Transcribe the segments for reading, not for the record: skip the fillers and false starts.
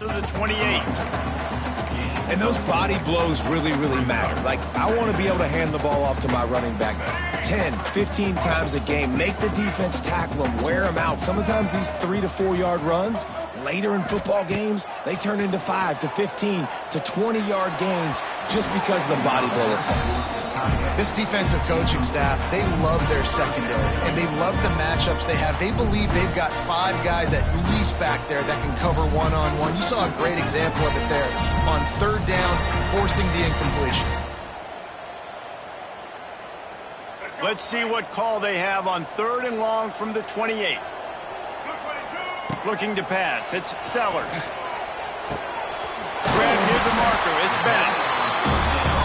the 28. And those body blows really, really matter. Like, I want to be able to hand the ball off to my running back 10, 15 times a game. Make the defense tackle them, wear them out. Sometimes these 3 to 4 yard runs, later in football games, they turn into 5 to 15 to 20 yard gains just because of the body blow effect. This defensive coaching staff, they love their secondary, and they love the matchups they have. They believe they've got 5 guys at least back there that can cover one-on-one. You saw a great example of it there on 3rd down, forcing the incompletion. Let's see what call they have on 3rd and long from the 28. Looking to pass, it's Sellers. Grab near the marker, it's Bennett.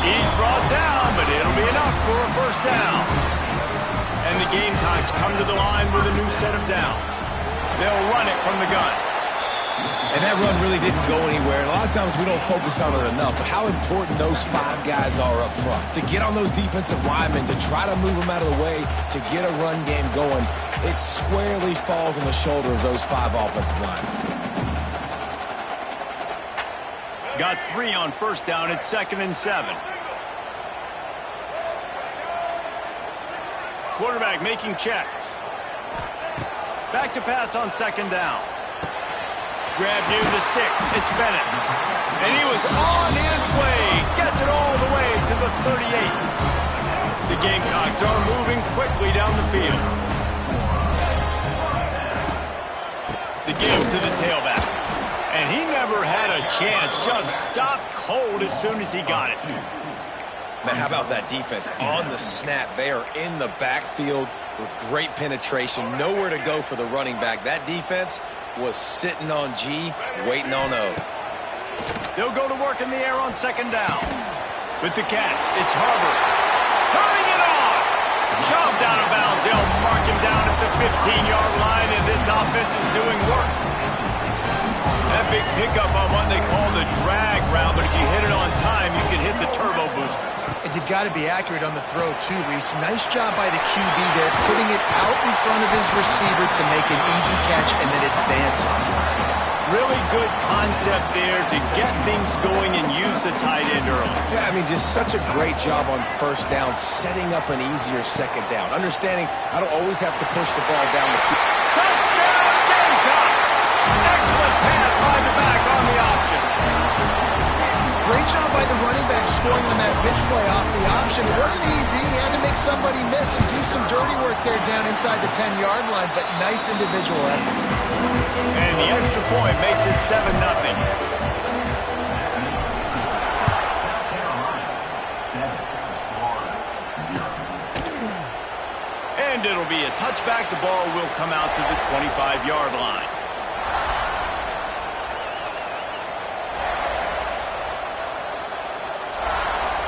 He's brought down, but it'll be enough for a first down. And the Gamecocks come to the line with a new set of downs. They'll run it from the gun. And that run really didn't go anywhere. And a lot of times we don't focus on it enough, but how important those 5 guys are up front. To get on those defensive linemen, to try to move them out of the way, to get a run game going, it squarely falls on the shoulder of those 5 offensive linemen. Got 3 on first down at 2nd and 7. Quarterback making checks. Back to pass on 2nd down. Grab near the sticks. It's Bennett. And he was on his way. Gets it all the way to the 38. The Gamecocks are moving quickly down the field. The give to the tailback. And he never had a chance. Just stopped cold as soon as he got it. Man, how about that defense? On the snap, they are in the backfield with great penetration. Nowhere to go for the running back. That defense was sitting on G, waiting on O. They'll go to work in the air on 2nd down. With the catch, it's Harvard. Turning it on! Shoved out of bounds. They'll mark him down at the 15-yard line, and this offense is doing work. That big pickup on what they call the drag route, but if you hit it on time, you can hit the turbo boosters. And you've got to be accurate on the throw, too, Reese. Nice job by the QB there, putting it out in front of his receiver to make an easy catch and then advance it. Really good concept there to get things going and use the tight end early. Yeah, I mean, just such a great job on first down, setting up an easier 2nd down. Understanding I don't always have to push the ball down the field. Touchdown, Gamecocks! Excellent pass by the back on the option. Great job by the running back scoring on that pitch play off the option. It wasn't easy. He had to make somebody miss and do some dirty work there down inside the 10-yard line, but nice individual effort. And the extra point makes it 7-0. And it'll be a touchback. The ball will come out to the 25-yard line.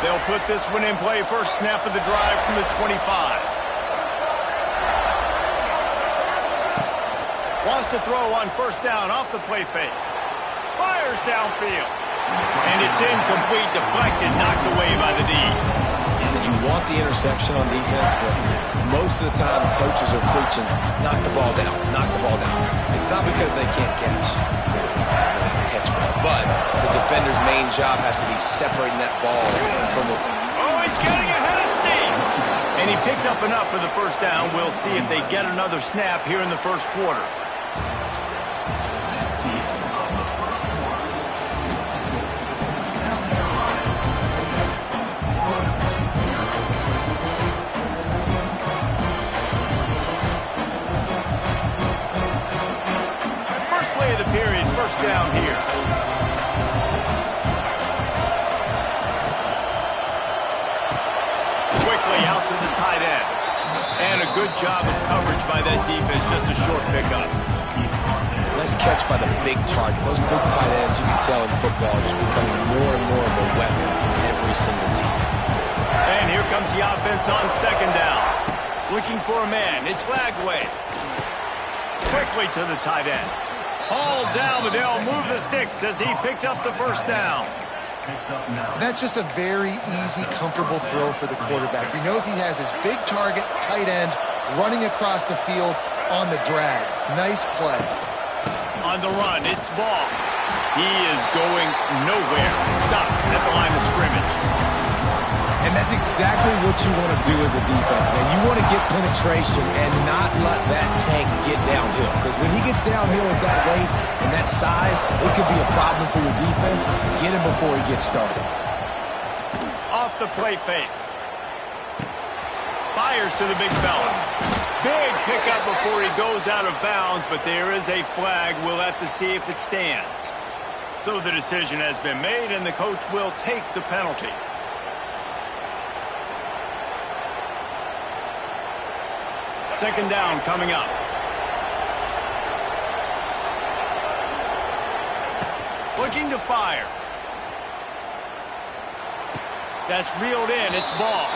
They'll put this one in play. First snap of the drive from the 25. Wants to throw on first down off the play fake. Fires downfield. And it's incomplete, deflected, knocked away by the D. You want the interception on defense, but most of the time coaches are preaching, knock the ball down, knock the ball down. It's not because they can't catch. Catch well, but the defender's main job has to be separating that ball from the... Oh, he's getting ahead of steam! And he picks up enough for the first down. We'll see if they get another snap here in the first quarter. First play of the period, first down here. Out to the tight end. And a good job of coverage by that defense, just a short pickup. Nice catch by the big target. Those big tight ends, you can tell in football, are just becoming more and more of a weapon in every single team. And here comes the offense on 2nd down. Looking for a man. It's Lagway. Quickly to the tight end. Hauled down, but they'll move the sticks as he picks up the first down. That's just a very easy, comfortable throw for the quarterback. He knows he has his big target, tight end, running across the field on the drag. Nice play. On the run, it's Ball. He is going nowhere. Stop at the line of scrimmage. And that's exactly what you want to do as a defense, man. You want to get penetration and not let that tank get downhill. Because when he gets downhill at that weight and that size, it could be a problem for your defense. Get him before he gets started. Off the play fake. Fires to the big fella. Big pickup before he goes out of bounds, but there is a flag. We'll have to see if it stands. So the decision has been made, and the coach will take the penalty. Second down coming up. Looking to fire. That's reeled in. It's ball.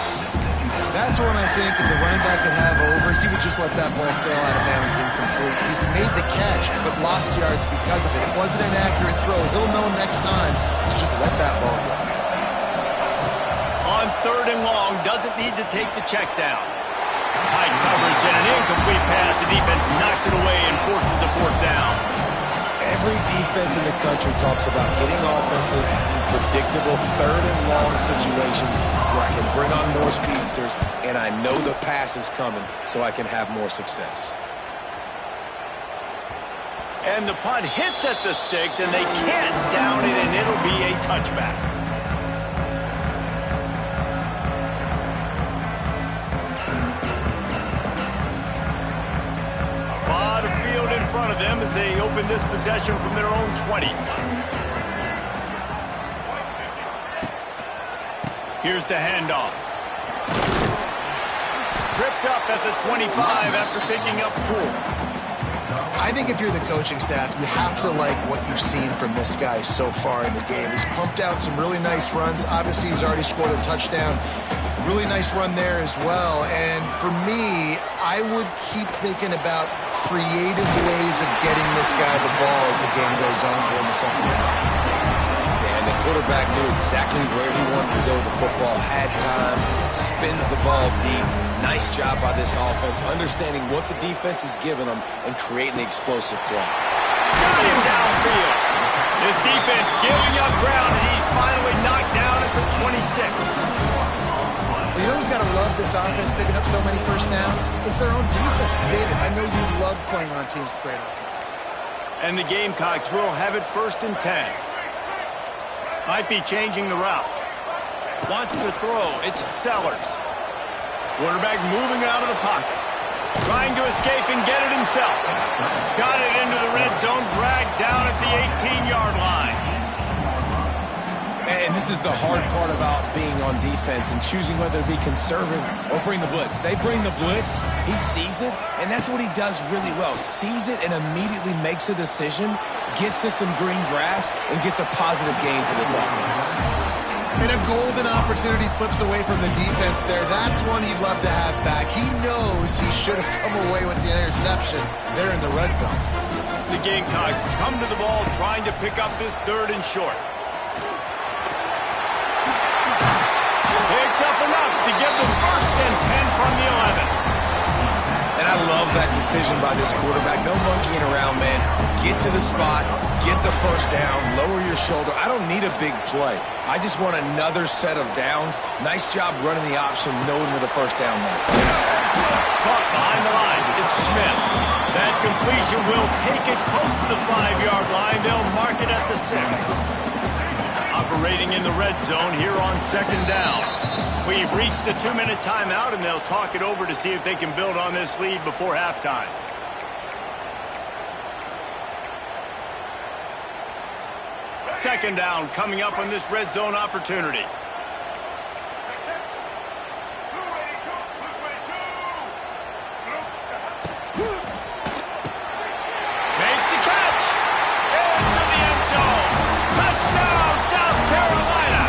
That's one I think if the running back could have over, he would just let that ball sail out of bounds incomplete. He's made the catch, but lost yards because of it. It wasn't an accurate throw. He'll know next time to just let that ball go. On third and long, doesn't need to take the check down. Tight coverage and an incomplete pass. The defense knocks it away and forces the fourth down. Every defense in the country talks about getting offenses in predictable third and long situations where I can bring on more speedsters and I know the pass is coming so I can have more success. And the punt hits at the 6, and they can't down it, and it'll be a touchback. In front of them as they open this possession from their own 20. Here's the handoff. Tripped up at the 25 after picking up 4. I think if you're the coaching staff, you have to like what you've seen from this guy so far in the game. He's pumped out some really nice runs. Obviously, he's already scored a touchdown. Really nice run there as well. And for me, I would keep thinking about creative ways of getting this guy the ball as the game goes on in the second half. And the quarterback knew exactly where he wanted to go with the football, had time, spins the ball deep. Nice job by this offense, understanding what the defense is giving them and creating the explosive play. Got him downfield. This defense giving up ground as he's finally knocked down at the 26. You know who's got to love this offense picking up so many first downs? It's their own defense. David, I know you love playing on teams with great offenses. And the Gamecocks will have it 1st and 10. Might be changing the route. Wants to throw. It's Sellers. Quarterback moving out of the pocket. Trying to escape and get it himself. Got it into the red zone. Dragged down at the 18-yard line. And this is the hard part about being on defense and choosing whether to be conservative or bring the blitz. They bring the blitz, he sees it, and that's what he does really well. Sees it and immediately makes a decision, gets to some green grass, and gets a positive gain for this offense. And a golden opportunity slips away from the defense there. That's one he'd love to have back. He knows he should have come away with the interception there in the red zone. The Gamecocks come to the ball trying to pick up this 3rd and short. Picks up enough to give them 1st and 10 from the 11. And I love that decision by this quarterback. No monkeying around, man. Get to the spot, get the first down, lower your shoulder. I don't need a big play. I just want another set of downs. Nice job running the option, knowing where the first down went. Caught behind the line. It's Smith. That completion will take it close to the 5-yard line. They'll mark it at the 6. Operating in the red zone here on 2nd down. We've reached the 2-minute timeout, and they'll talk it over to see if they can build on this lead before halftime. Second down coming up on this red zone opportunity. Makes the catch. Into the end zone. Touchdown, South Carolina.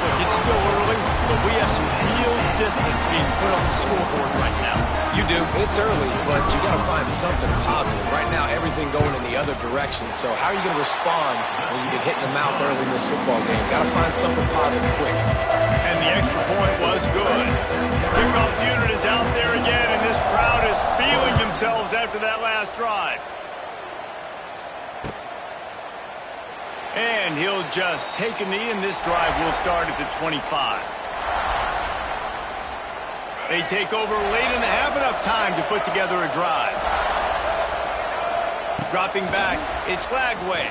Look, it's still early, but we have some real distance being put on the scoreboard right now. You do. It's early, but you got to find something positive. Right now, everything going in the other direction. So how are you going to respond when you've been hitting the mouth early in this football game? Got to find something positive quick. And the extra point was good. Kickoff unit is out there again, and this crowd is feeling themselves after that last drive. And he'll just take a knee, and this drive will start at the 25. They take over late in the half, enough time to put together a drive. Dropping back, it's Lagway.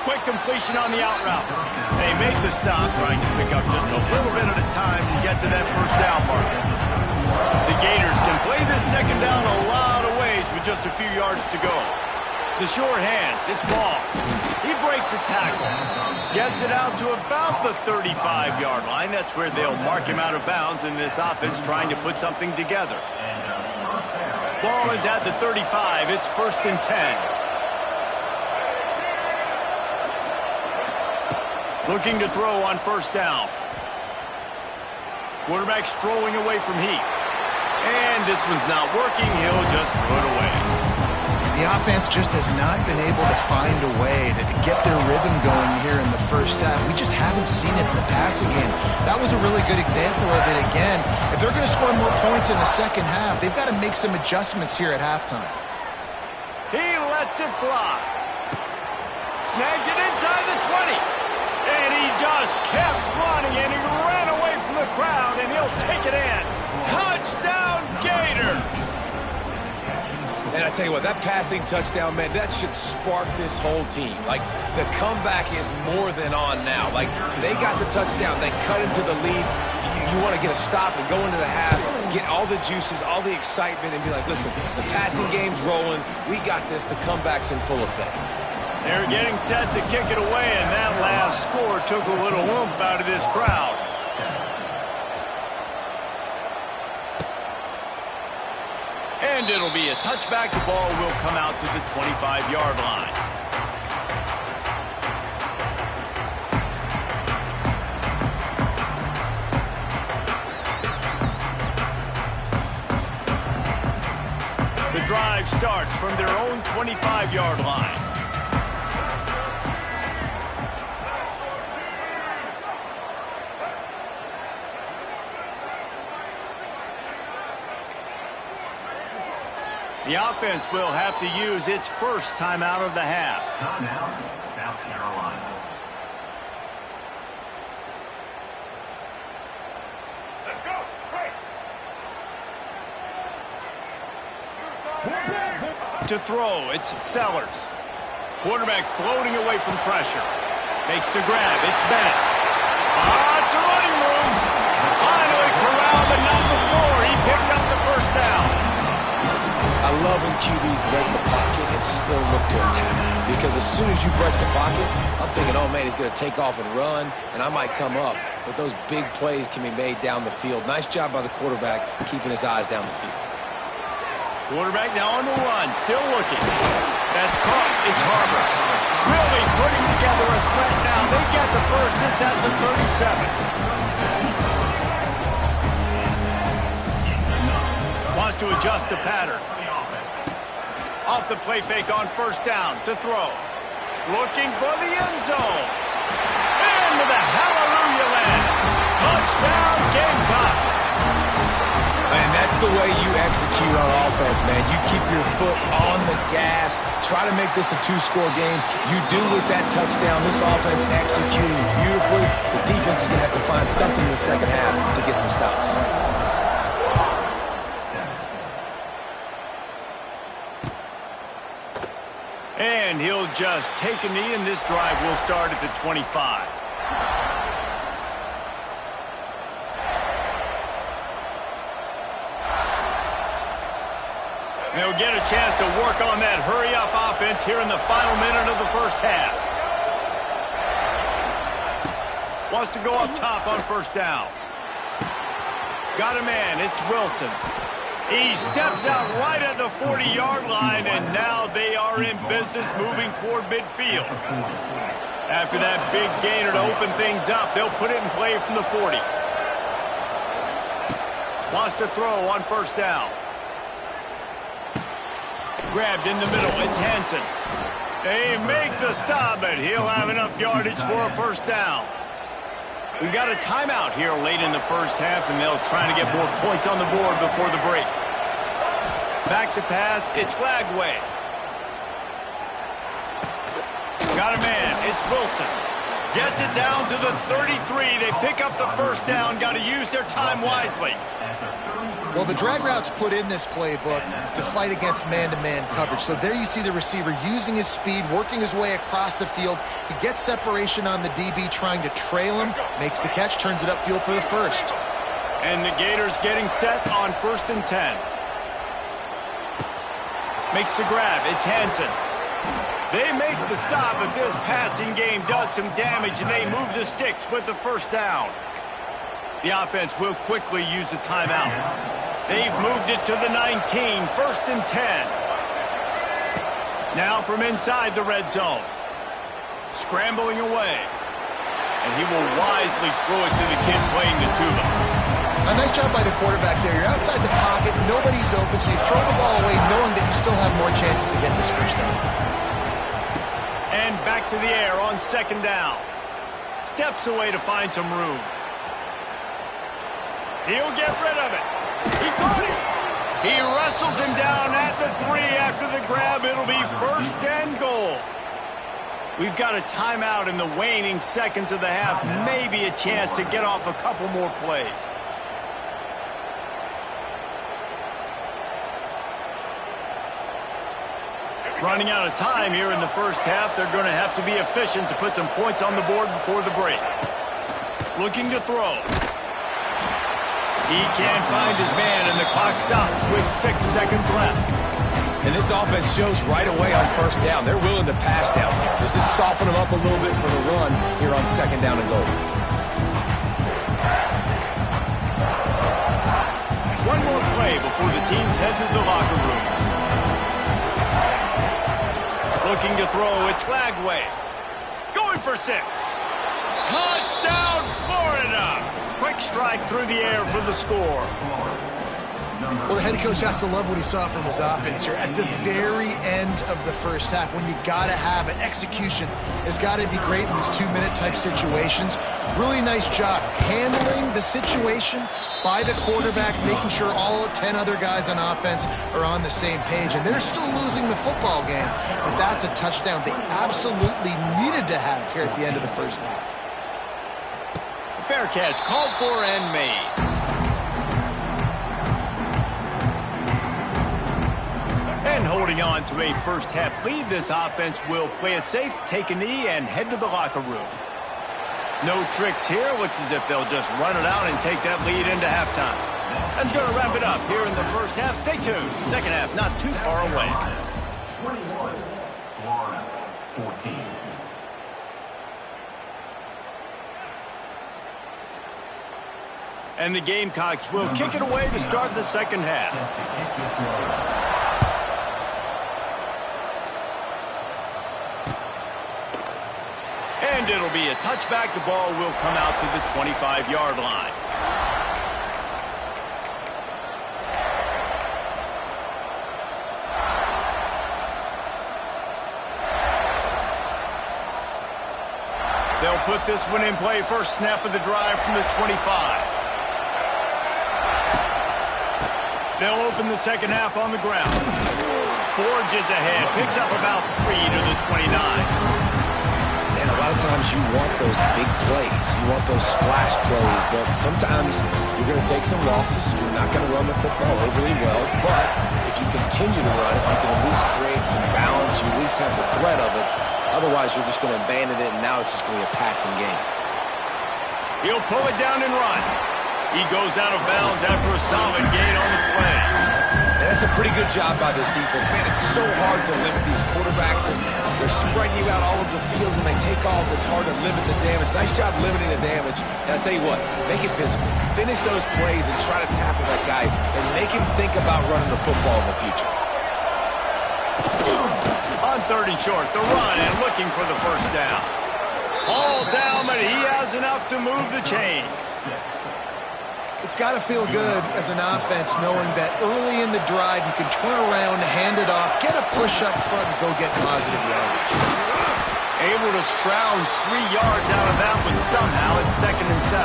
Quick completion on the out route. They make the stop, trying to pick up just a little bit at a time to get to that first down marker. The Gators can play this second down a lot of ways with just a few yards to go. The sure hands, it's Ball. He breaks a tackle. Gets it out to about the 35-yard line. That's where they'll mark him out of bounds in this offense trying to put something together. Ball is at the 35. It's 1st and 10. Looking to throw on first down. Quarterback strolling away from Heat. And this one's not working. He'll just throw it away. The offense just has not been able to find a way to get their rhythm going here in the first half. We just haven't seen it in the passing game. That was a really good example of it again. If they're going to score more points in the second half, they've got to make some adjustments here at halftime. He lets it fly. Snags it inside the 20. And he just kept running, and he ran away from the crowd, and he'll take it in. Touchdown, Gators! And I tell you what, that passing touchdown, man, that should spark this whole team. Like, the comeback is more than on now. Like, they got the touchdown. They cut into the lead. You want to get a stop and go into the half, get all the juices, all the excitement, and be like, listen, the passing game's rolling. We got this. The comeback's in full effect. They're getting set to kick it away, and that last score took a little oomph out of this crowd. And it'll be a touchback. The ball will come out to the 25-yard line. The drive starts from their own 25-yard line. The offense will have to use its first timeout of the half. Timeout, South Carolina. Let's go. Break. To throw, it's Sellers. Quarterback floating away from pressure. Makes the grab, it's Bennett. It's a running room. Finally corralled, but not before. He picked up the first down. I love when QBs break the pocket and still look to attack. Because as soon as you break the pocket, I'm thinking, oh, man, he's going to take off and run, and I might come up. But those big plays can be made down the field. Nice job by the quarterback keeping his eyes down the field. Quarterback now on the run, still looking. That's caught. It's Harbor. Really putting together a threat now. They get the first. It's at the 37. Wants to adjust the pattern. Off the play fake on first down to throw. Looking for the end zone. Into the hallelujah land. Touchdown, Gamecocks. Man, that's the way you execute on offense, man. You keep your foot on the gas. Try to make this a two-score game. You do with that touchdown. This offense executing beautifully. The defense is going to have to find something in the second half to get some stops. And he'll just take a knee, and this drive will start at the 25. They'll get a chance to work on that hurry-up offense here in the final minute of the first half. Wants to go up top on first down. Got a man, it's Wilson. He steps out right at the 40-yard line, and now they are in business moving toward midfield. After that big gainer to open things up, they'll put it in play from the 40. Wants to throw on first down. Grabbed in the middle, it's Hansen. They make the stop, but he'll have enough yardage for a first down. We've got a timeout here late in the first half, and they'll try to get more points on the board before the break. Back to pass, it's Lagway. Got a man. It's Wilson. Gets it down to the 33. They pick up the first down. Got to use their time wisely. Well, the drag route's put in this playbook to fight against man-to-man coverage. So there you see the receiver using his speed, working his way across the field. He gets separation on the DB, trying to trail him, makes the catch, turns it upfield for the first. And the Gators getting set on 1st and 10. Makes the grab. It's Hansen. They make the stop, but this passing game does some damage, and they move the sticks with the first down. The offense will quickly use a timeout. They've moved it to the 19, 1st and 10. Now from inside the red zone. Scrambling away. And he will wisely throw it to the kid playing the tuba. A nice job by the quarterback there. You're outside the pocket, nobody's open, so you throw the ball away knowing that you still have more chances to get this first down. And back to the air on 2nd down. Steps away to find some room. He'll get rid of it. He caught it. He wrestles him down at the 3 after the grab. It'll be 1st and goal. We've got a timeout in the waning seconds of the half. Maybe a chance to get off a couple more plays. Running out of time here in the first half. They're going to have to be efficient to put some points on the board before the break. Looking to throw. He can't find his man, and the clock stops with 6 seconds left. And this offense shows right away on 1st down. They're willing to pass down here. Does this soften them up a little bit for the run here on 2nd down and goal? One more play before the teams head to the locker rooms. Looking to throw, it's Lagway. Going for 6. Touchdown, Florida! Quick strike through the air for the score. Well, the head coach has to love what he saw from his offense here at the very end of the first half. When you got to have it, execution has got to be great in these 2-minute type situations. Really nice job handling the situation by the quarterback, making sure all 10 other guys on offense are on the same page. And they're still losing the football game, but that's a touchdown they absolutely needed to have here at the end of the first half. Fair catch called for and made. And holding on to a first half lead, this offense will play it safe, take a knee, and head to the locker room. No tricks here. Looks as if they'll just run it out and take that lead into halftime. That's going to wrap it up here in the first half. Stay tuned. Second half not too far away. 21, Florida, 14. And the Gamecocks will kick it away to start the second half. And it'll be a touchback. The ball will come out to the 25-yard line. They'll put this one in play. First snap of the drive from the 25. They'll open the second half on the ground. Forges ahead. Picks up about 3 to the 29. And a lot of times you want those big plays. You want those splash plays. But sometimes you're going to take some losses. You're not going to run the football overly well. But if you continue to run it, you can at least create some balance. You at least have the threat of it. Otherwise, you're just going to abandon it, and now it's just going to be a passing game. He'll pull it down and run. He goes out of bounds after a solid gain on the play. And that's a pretty good job by this defense. Man, it's so hard to limit these quarterbacks, and they're spreading you out all over the field. When they take off, it's hard to limit the damage. Nice job limiting the damage. And I'll tell you what, make it physical. Finish those plays and try to tackle that guy and make him think about running the football in the future. On 3rd and short, the run and looking for the first down. All down, but he has enough to move the chains. It's got to feel good as an offense knowing that early in the drive you can turn around, hand it off, get a push up front, and go get positive yardage. Able to scrounge 3 yards out of that one somehow. It's 2nd and 7.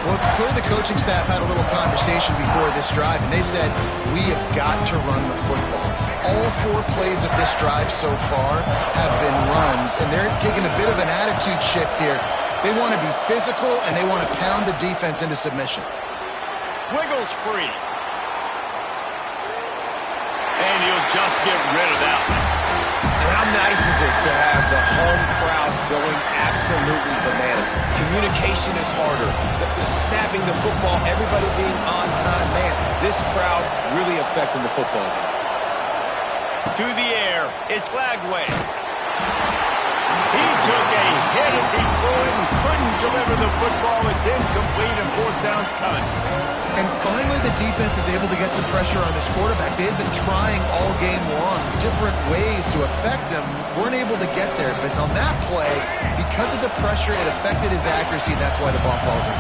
Well, it's clear the coaching staff had a little conversation before this drive, and they said, we have got to run the football. All 4 plays of this drive so far have been runs, and they're taking a bit of an attitude shift here. They want to be physical, and they want to pound the defense into submission. Wiggles free. And he'll just get rid of that one. And how nice is it to have the home crowd going absolutely bananas? Communication is harder. The snapping the football, everybody being on time. Man, this crowd really affecting the football game. To the air, it's Lagway. He took a hit as he threw it and couldn't deliver the football. It's incomplete and 4th down's coming. And finally, the defense is able to get some pressure on this quarterback. They had been trying all game long, different ways to affect him. Weren't able to get there. But on that play, because of the pressure, it affected his accuracy, and that's why the ball falls in.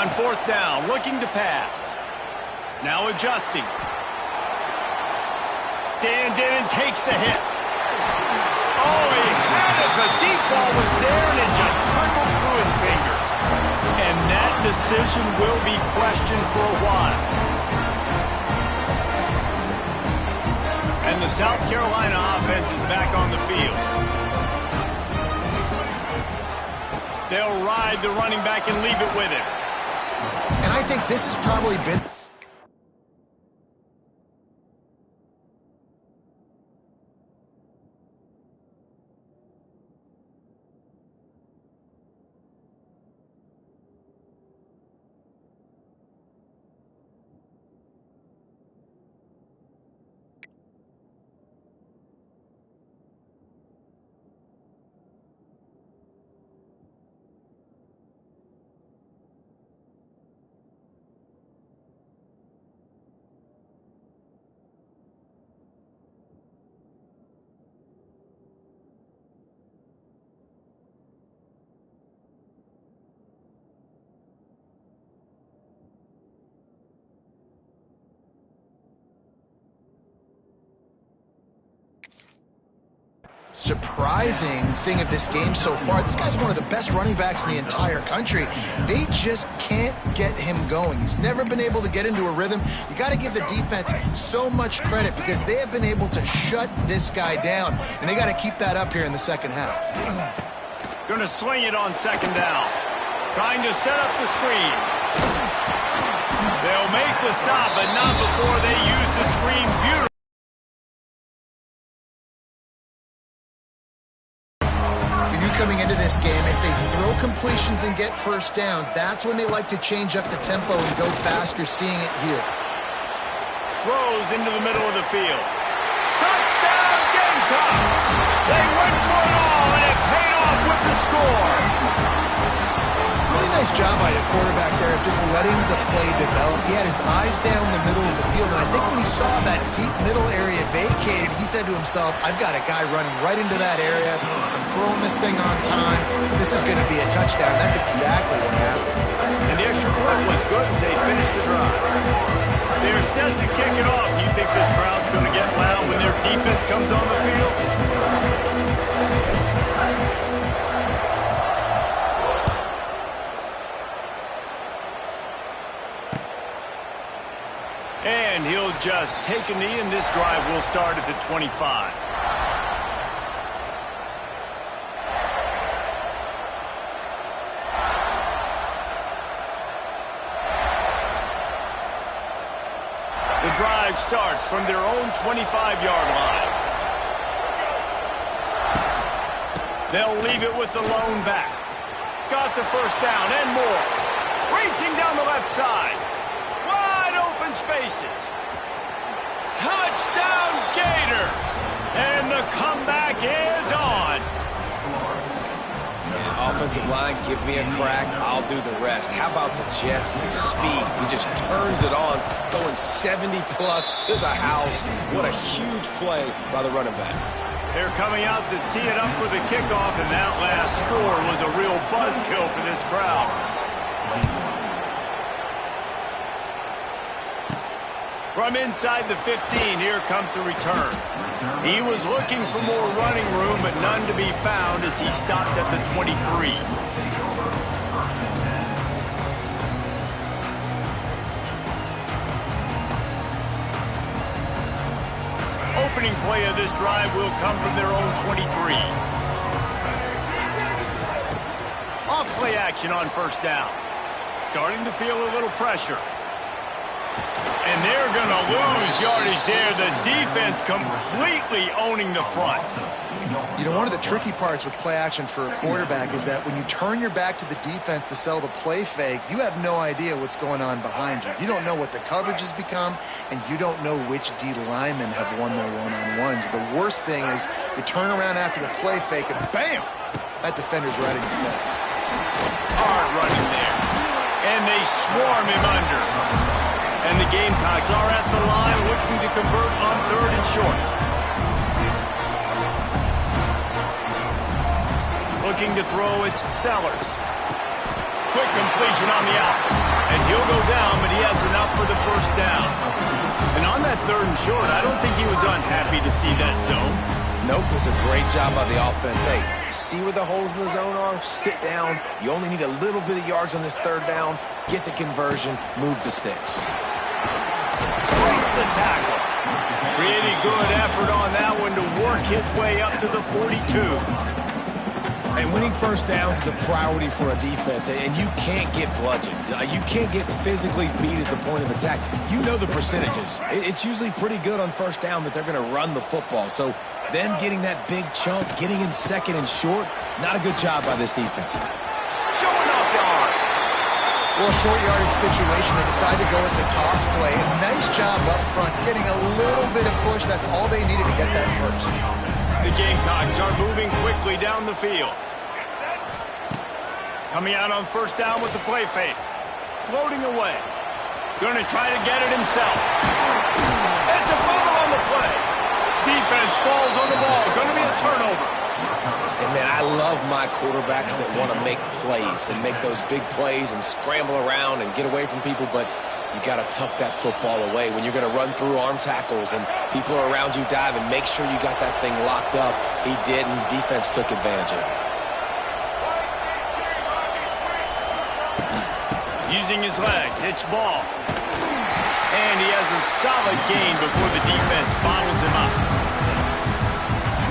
On 4th down, looking to pass. Now adjusting. Stands in and takes the hit. Oh, he had it. The deep ball was there, and it just trickled through his fingers. And that decision will be questioned for a while. And the South Carolina offense is back on the field. They'll ride the running back and leave it with him. And I think this has probably been... surprising thing of this game so far. This guy's one of the best running backs in the entire country. They just can't get him going. He's never been able to get into a rhythm. You got to give the defense so much credit because they have been able to shut this guy down, and they got to keep that up here in the second half. Going to swing it on 2nd down. Trying to set up the screen. They'll make the stop, but not before they use the screen beautifully. Coming into this game, if they throw completions and get 1st downs, that's when they like to change up the tempo and go fast. You're seeing it here. Throws into the middle of the field. Touchdown, Gamecocks! They went for it all, and it paid off with the score. Really nice job by the quarterback there of just letting the play develop. He had his eyes down the middle of the field, and I think when he saw that deep middle area vacated, he said to himself, I've got a guy running right into that area. I'm throwing this thing on time. This is going to be a touchdown. That's exactly what happened. And the extra point was good as they finished the drive. They're set to kick it off. Do you think this crowd's going to get loud when their defense comes on the field? And he'll just take a knee, and this drive will start at the 25. The drive starts from their own 25-yard line. They'll leave it with the lone back. Got the 1st down and more. Racing down the left side. Wide open spaces. Touchdown Gators! And the comeback is on. Offensive line, give me a crack, I'll do the rest. How about the Jets, the speed? He just turns it on, going 70-plus to the house. What a huge play by the running back. They're coming out to tee it up for the kickoff, and that last score was a real buzzkill for this crowd. From inside the 15, here comes the return. He was looking for more running room, but none to be found as he stopped at the 23. Opening play of this drive will come from their own 23. Off play action on first down. Starting to feel a little pressure. And they're going to lose yardage there. The defense completely owning the front. You know, one of the tricky parts with play action for a quarterback is that when you turn your back to the defense to sell the play fake, you have no idea what's going on behind you. You don't know what the coverage has become, and you don't know which D linemen have won their one-on-ones. The worst thing is you turn around after the play fake, and bam! That defender's right in your face. Hard running there. And they swarm him under. And the Gamecocks are at the line looking to convert on 3rd and short. Looking to throw, it's Sellers. Quick completion on the out. And he'll go down, but he has enough for the first down. And on that 3rd and short, I don't think he was unhappy to see that zone. Nope, it was a great job by the offense. Hey, see where the holes in the zone are? Sit down. You only need a little bit of yards on this 3rd down. Get the conversion. Move the sticks. Breaks the tackle. Pretty good effort on that one to work his way up to the 42. And winning first downs is a priority for a defense, and you can't get bludgeoned. You can't get physically beat at the point of attack. You know the percentages. It's usually pretty good on first down that they're going to run the football. So them getting that big chunk, getting in 2nd and short, not a good job by this defense. Showing off the arm. Well, a short yardage situation, they decide to go with the toss play. A nice job up front, getting a little bit of push. That's all they needed to get that first. The Gamecocks are moving quickly down the field. Coming out on first down with the play fake. Floating away. Going to try to get it himself. It's a fumble on the play. Defense falls on the ball. Going to be a turnover. And, man, I love my quarterbacks that want to make plays and make those big plays and scramble around and get away from people, but you got to tuck that football away when you're going to run through arm tackles and people are around you diving. Make sure you got that thing locked up. He did, and defense took advantage of it. Using his legs, it's ball. And he has a solid gain before the defense bottles him up.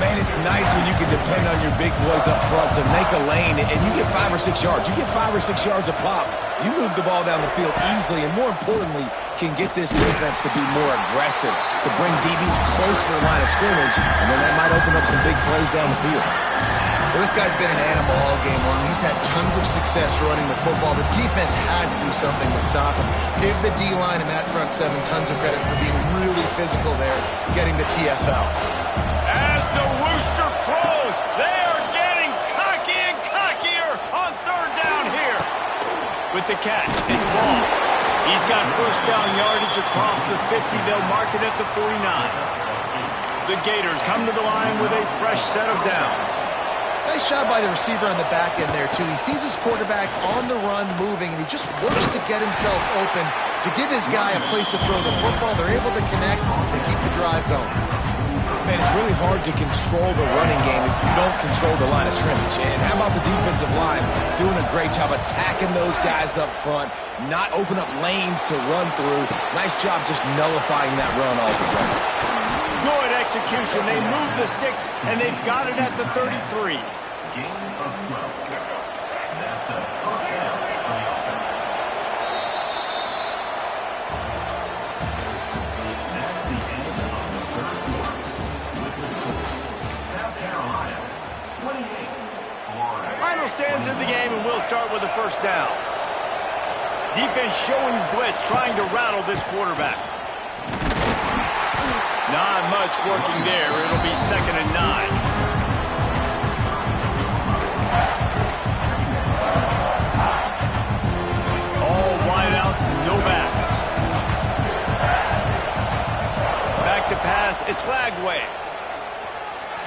Man, it's nice when you can depend on your big boys up front to make a lane, and you get 5 or 6 yards. You get 5 or 6 yards a pop. You move the ball down the field easily, and more importantly, can get this defense to be more aggressive, to bring DBs close to the line of scrimmage, and then that might open up some big plays down the field. Well, this guy's been an animal all game long. He's had tons of success running the football. The defense had to do something to stop him. Give the D-line and that front 7 tons of credit for being really physical there, getting the TFL. As the rooster crows, they are getting cocky and cockier on 3rd down here. With the catch, it's ball. He's got first down yardage across the 50. They'll mark it at the 49. The Gators come to the line with a fresh set of downs. Nice job by the receiver on the back end there, too. He sees his quarterback on the run moving, and he just works to get himself open to give his guy a place to throw the football. They're able to connect and keep the drive going. Man, it's really hard to control the running game if you don't control the line of scrimmage. And how about the defensive line doing a great job attacking those guys up front, not open up lanes to run through. Nice job just nullifying that run altogether. Good execution. They move the sticks, and they've got it at the 33. Gain of 12. That's a first down for the offense. That's the end of the 3rd quarter. With the score, South Carolina 28, Florida. Final stands in the game, and we'll start with the first down. Defense showing blitz, trying to rattle this quarterback. Not much working there. It'll be 2nd and 9. All wideouts, no backs. Back to pass, it's Lagway.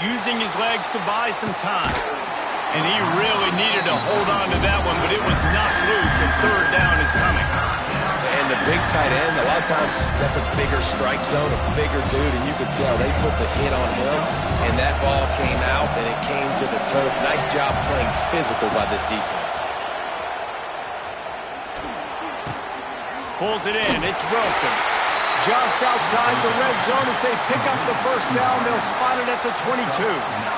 Using his legs to buy some time. And he really needed to hold on to that one, but it was knocked loose, and 3rd down is coming. And the big tight end, a lot of times that's a bigger strike zone, a bigger dude, and you could tell they put the hit on him, and that ball came out, and it came to the turf. Nice job playing physical by this defense. Pulls it in. It's Wilson. Just outside the red zone as they pick up the first down. They'll spot it at the 22.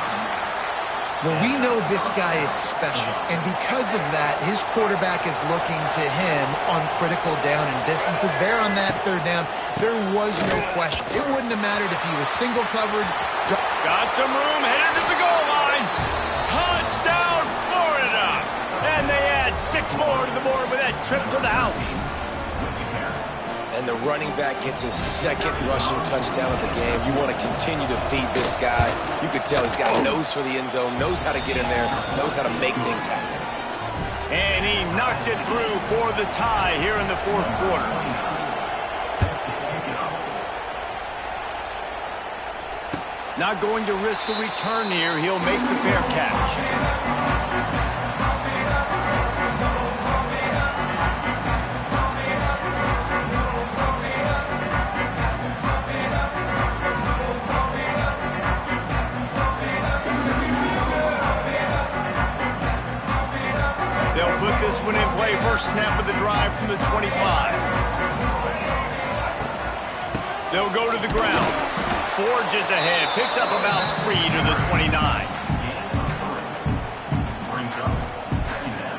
Well, we know this guy is special, and because of that, his quarterback is looking to him on critical down and distances. There on that third down, there was no question. It wouldn't have mattered if he was single covered. Got some room, headed to the goal line. Touchdown, Florida! And they add 6 more to the board with that trip to the house. And the running back gets his second rushing touchdown of the game. You want to continue to feed this guy. You could tell he's got a nose for the end zone, knows how to get in there, knows how to make things happen. And he knocks it through for the tie here in the fourth quarter. Not going to risk a return here. He'll make the fair catch. They'll put this one in play. First snap of the drive from the 25. They'll go to the ground. Forges ahead. Picks up about 3 to the 29. Brings up second down.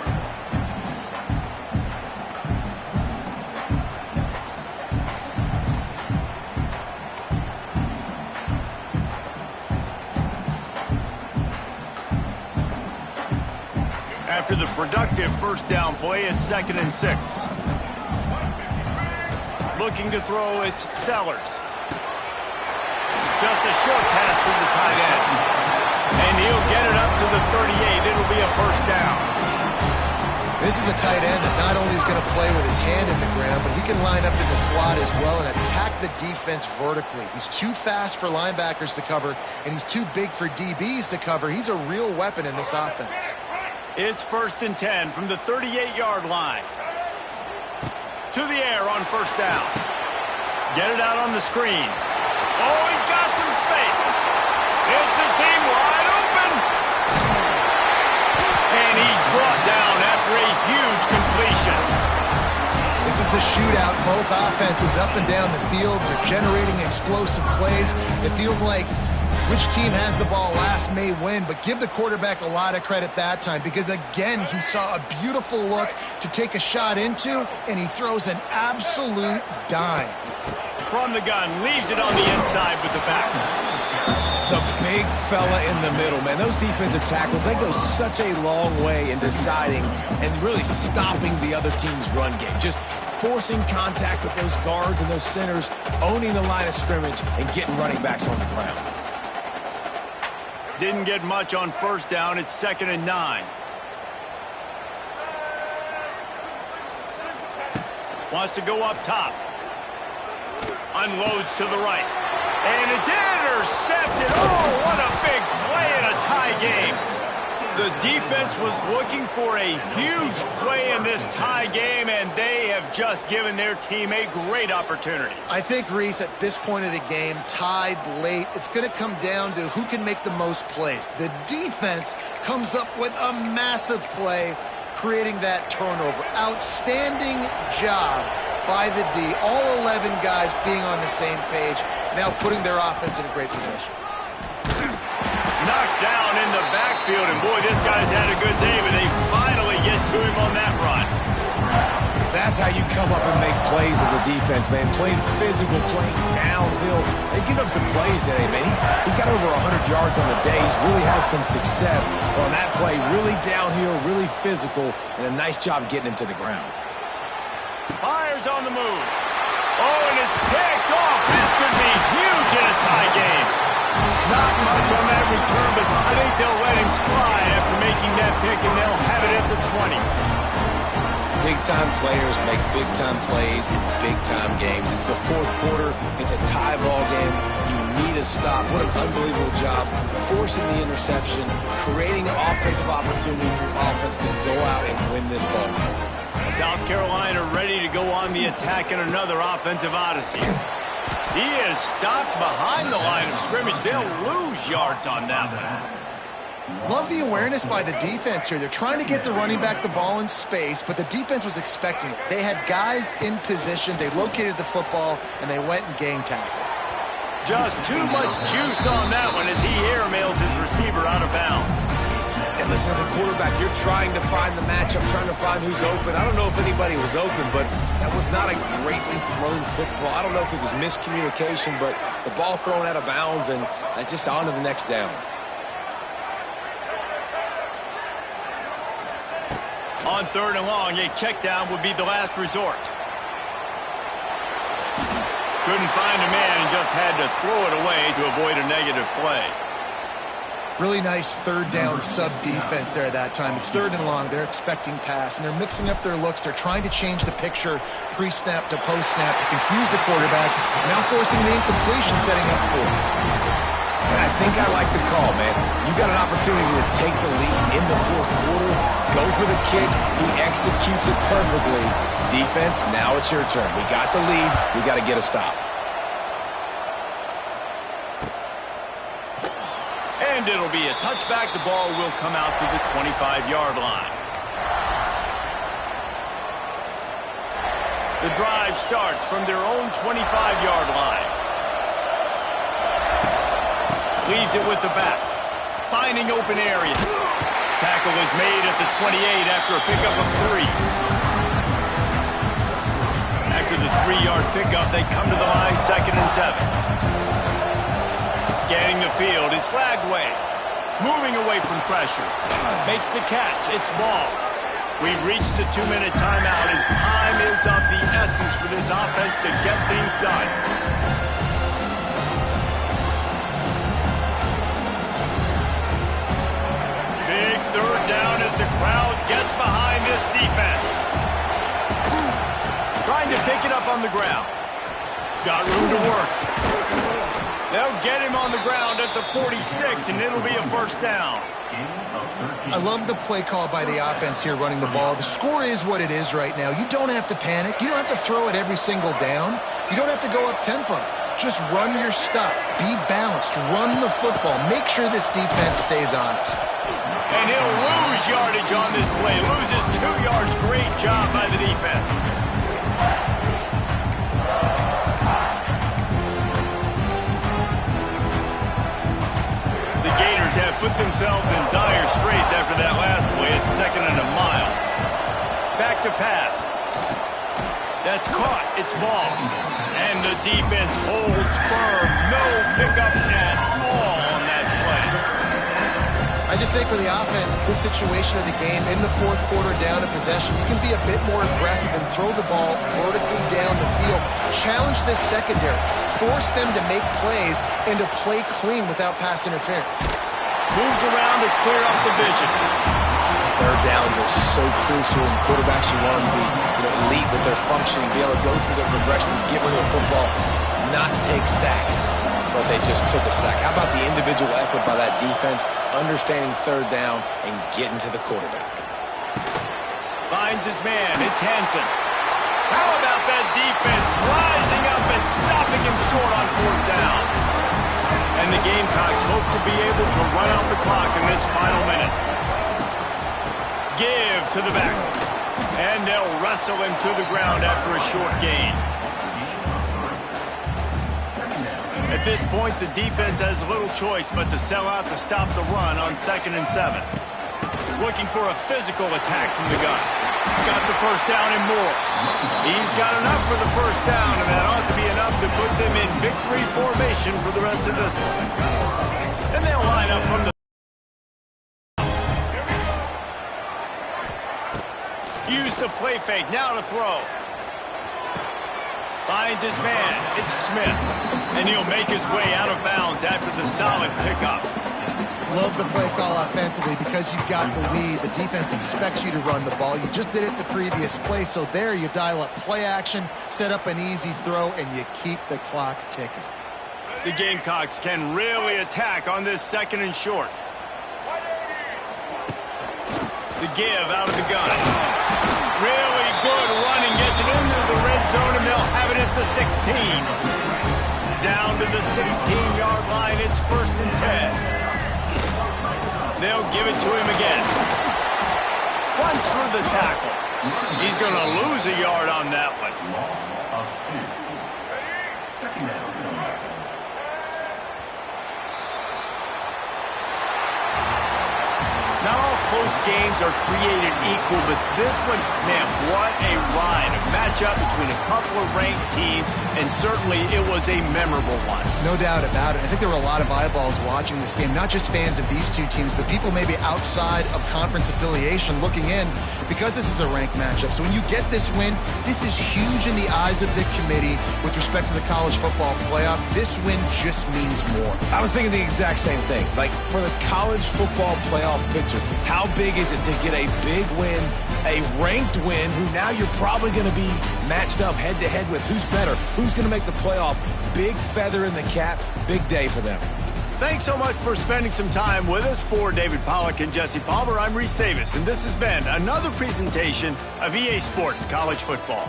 After the productive first down play, it's 2nd and 6. Looking to throw, it's Sellers. Just a short pass to the tight end. And he'll get it up to the 38. It'll be a first down. This is a tight end that not only is going to play with his hand in the ground, but he can line up in the slot as well and attack the defense vertically. He's too fast for linebackers to cover, and he's too big for DBs to cover. He's a real weapon in this offense. It's 1st and 10 from the 38-yard line. To the air on first down. Get it out on the screen. Oh, he's got some space. It's a seam wide open. And he's brought down after a huge completion. This is a shootout. Both offenses up and down the field. They're generating explosive plays. It feels like which team has the ball last may win, but give the quarterback a lot of credit that time because, again, he saw a beautiful look to take a shot into, and he throws an absolute dime. From the gun, leaves it on the inside with the back. The big fella in the middle, man. Those defensive tackles, they go such a long way in deciding and really stopping the other team's run game. Just forcing contact with those guards and those centers, owning the line of scrimmage, and getting running backs on the ground. Didn't get much on first down. It's 2nd and 9. Wants to go up top. Unloads to the right. And it's intercepted. Oh, what a big play in a tie game. The defense was looking for a huge play in this tie game, and they have just given their team a great opportunity. I think, Reese, at this point of the game, tied late, it's going to come down to who can make the most plays. The defense comes up with a massive play, creating that turnover. Outstanding job by the D. All 11 guys being on the same page, now putting their offense in a great position. Knocked down in the backfield, and boy, this guy's had a good day, but they finally get to him on that run. That's how you come up and make plays as a defense, man. Playing physical, playing downhill. They give up some plays today, man. He's got over 100 yards on the day. He's really had some success on that play. Really downhill, really physical, and a nice job getting him to the ground. Fires on the move. Oh, and it's picked off. This could be huge in a tie game. Not much on that return, but I think they'll let him slide after making that pick, and they'll have it at the 20. Big-time players make big-time plays in big-time games. It's the fourth quarter. It's a tie ball game. You need a stop. What an unbelievable job forcing the interception, creating an offensive opportunity for your offense to go out and win this ball game. South Carolina ready to go on the attack in another offensive odyssey. He is stopped behind the line of scrimmage. They'll lose yards on that one. Love the awareness by the defense here. They're trying to get the running back the ball in space, but the defense was expecting it. They had guys in position. They located the football, and they went and gang tackled. Just too much juice on that one as he airmails his receiver out of bounds. And listen, as a quarterback, you're trying to find the matchup, trying to find who's open. I don't know if anybody was open, but that was not a greatly thrown football. I don't know if it was miscommunication, but the ball thrown out of bounds and just on to the next down. On 3rd and long, a check down would be the last resort. Couldn't find a man and just had to throw it away to avoid a negative play. Really nice 3rd down sub defense there at that time. It's 3rd and long. They're expecting pass, and they're mixing up their looks. They're trying to change the picture pre-snap to post-snap to confuse the quarterback, now forcing the incompletion, setting up 4th. And I think I like the call, man. You got an opportunity to take the lead in the 4th quarter. Go for the kick. He executes it perfectly. Defense, now it's your turn. We got the lead. We got to get a stop. And it'll be a touchback. The ball will come out to the 25-yard line. The drive starts from their own 25-yard line. Leaves it with the back. Finding open areas. Tackle is made at the 28 after a pickup of 3. After the 3-yard pickup, they come to the line 2nd and 7. Scanning the field, it's Lagway. Moving away from pressure. Makes the catch, it's ball. We've reached the 2-minute timeout, and time is of the essence for this offense to get things done. Big 3rd down as the crowd gets behind this defense. Trying to pick it up on the ground. Got room to work. They'll get him on the ground at the 46, and it'll be a 1st down. I love the play call by the offense here running the ball. The score is what it is right now. You don't have to panic. You don't have to throw it every single down. You don't have to go up tempo. Just run your stuff. Be balanced. Run the football. Make sure this defense stays honest. And he'll lose yardage on this play. Loses 2 yards. Great job by the defense. Gators have put themselves in dire straits after that last play. It's 2nd and a mile. Back to pass. That's caught. It's ball. And the defense holds firm. No pickup at all on that play. I just think for the offense, this situation of the game, in the 4th quarter down in possession, you can be a bit more aggressive and throw the ball vertically down the field. Challenge this secondary. Force them to make plays and to play clean without pass interference. Moves around to clear up the vision. 3rd downs are so crucial, and quarterbacks, you want them to be elite with their functioning, be able to go through their progressions, get rid of the football, not take sacks. But they just took a sack. How about the individual effort by that defense, understanding 3rd down and getting to the quarterback? Finds his man. It's Hansen. How about that defense rising up and stopping him short on 4th down? And the Gamecocks hope to be able to run out the clock in this final minute. Give to the back. And they'll wrestle him to the ground after a short gain. At this point, the defense has little choice but to sell out to stop the run on 2nd and 7. Looking for a physical attack from the gun. Got the 1st down and more. He's got enough for the 1st down, and that ought to be enough to put them in victory formation for the rest of this one. And they'll line up from the... Use the play fake, now to throw. Finds his man. It's Smith. And he'll make his way out of bounds after the solid pickup. Love the play call offensively because you've got the lead. The defense expects you to run the ball. You just did it the previous play, so there you dial up play action, set up an easy throw, and you keep the clock ticking. The Gamecocks can really attack on this 2nd and short. The give out of the gun. Really good 16-yard line. It's 1st and 10. They'll give it to him again. Runs through the tackle. He's going to lose a yard on that one. Loss of 2. Second down. Not all close games are created equal, but this one, man, what a ride. A matchup between a couple of ranked teams, and certainly it was a memorable one. No doubt about it. I think there were a lot of eyeballs watching this game, not just fans of these two teams, but people maybe outside of conference affiliation looking in because this is a ranked matchup. So when you get this win, this is huge in the eyes of the committee with respect to the college football playoff. This win just means more. I was thinking the exact same thing. Like, for the college football playoff picture, how big is it to get a big win, a ranked win, who now you're probably going to be matched up head-to-head with who's better, who's going to make the playoff. Big feather in the cap, big day for them. Thanks so much for spending some time with us. For David Pollack and Jesse Palmer, I'm Reese Davis, and this has been another presentation of EA Sports College Football.